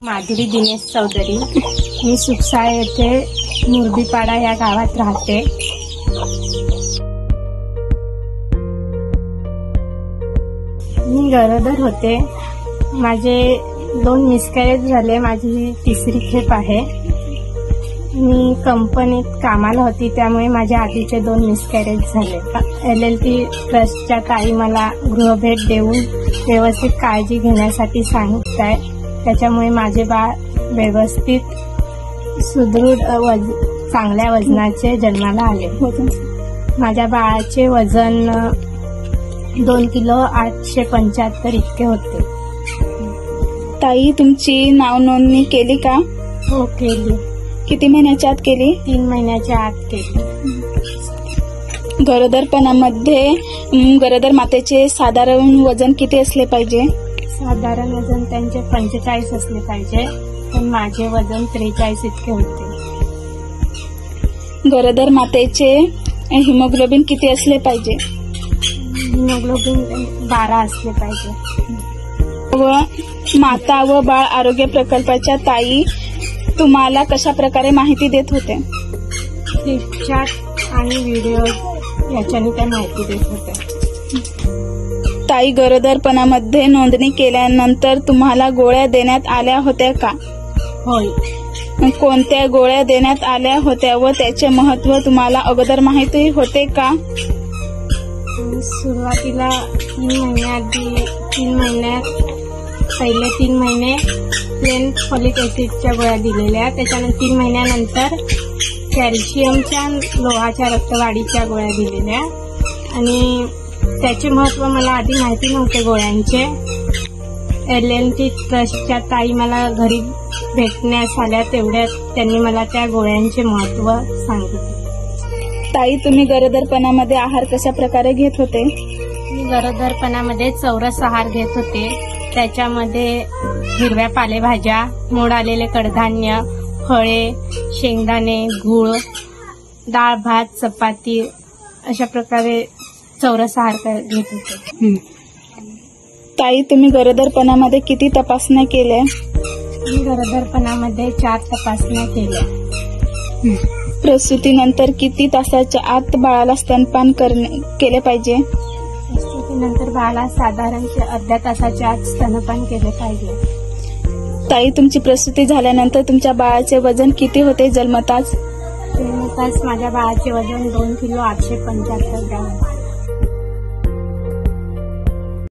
माधुरी दिनेश चौधरी, मी सुखसाळ येथे मुरबीपाडा या गावात राहते. मी गरोदर होते. माझे 2 मिसकॅरेज झाले. माझी तिसरी खेप आहे. मी कंपनीत कामाला होती, त्यामुळे माझ्या आधीचे 2 मिसकॅरेज झाले. LLT ट्रस्टच्या ताई मला गृहभेट देऊन व्यवस्थित काळजी घेण्यासाठी सांगत आहे. त्याच्यामुळे माझे बाळ व्यवस्थित सुदृढ चांगल्या वजनाचे जन्माला आले. माझ्या बाळाचे वजन 2 किलो 875 इतके होते. ताई, तुमची नाव नोंदणी केली का? हो, केली. किती महिन्याच्या आत केली? 3 महिन्याच्या आत केली. गरोदरपणामध्ये गरोदर मातेचे साधारण वजन किती असले पाहिजे? साधारण वजन त्यांचे 45 असले पाहिजे, पण माझे वजन 43 इतके होते. गरोदर मातेचे हिमोग्लोबिन किती असले पाहिजे? हिमोग्लोबिन 12 असले पाहिजे. व माता व बाळ आरोग्य प्रकल्पाच्या ताई तुम्हाला कशा प्रकारे माहिती देत होते? फ्लिपचार्ट आणि व्हिडिओ याच्याने त्या माहिती देत होत्या. ताई, गरोदरपणामध्ये नोंदणी केल्यानंतर तुम्हाला गोळ्या देण्यात आल्या होत्या का? होय. कोणत्या गोळ्या देण्यात आल्या होत्या व त्याचे महत्त्व तुम्हाला अगोदर माहिती होते का? सुरुवातीला 3 महिन्यात पहिले 3 महिने प्लेन फॉलिक ऍसिडच्या गोळ्या दिलेल्या. त्याच्यानंतर 3 महिन्यानंतर कॅल्शियमच्या लोहाच्या रक्तवाढीच्या गोळ्या दिलेल्या. आणि त्याचे महत्त्व मला आधी माहिती नव्हते गोळ्यांचे. LLT ट्रस्टच्या ताई मला घरी भेटण्यास आल्या, तेवढ्यात त्यांनी मला त्या गोळ्यांचे महत्त्व सांगितले. ताई, तुम्ही गरोदरपणामध्ये आहार कशा प्रकारे घेत होते? मी गरोदरपणामध्ये चौरस आहार घेत होते. त्याच्यामध्ये हिरव्या पालेभाज्या, मोड आलेले कडधान्य, फळे, शेंगदाणे, गूळ, डाळ, भात, चपाती अशा प्रकारे चौरस आहार घेत होते. ताई, तुम्ही गरोदरपणामध्ये किती तपासण्या केल्या? मी गरोदरपणामध्ये 4 तपासण्या केल्या. प्रसूतीनंतर किती तासाच्या आत बाळाला स्तनपान केले पाहिजे? प्रसूतीनंतर बाळाला साधारण अर्ध्या तासाच्या आत स्तनपान केले पाहिजे. ताई, तुमची प्रसूती झाल्यानंतर तुमच्या बाळाचे वजन किती होते जन्मताच? जन्मताच माझ्या बाळाचे वजन 2 किलो 875 ग्रॅम.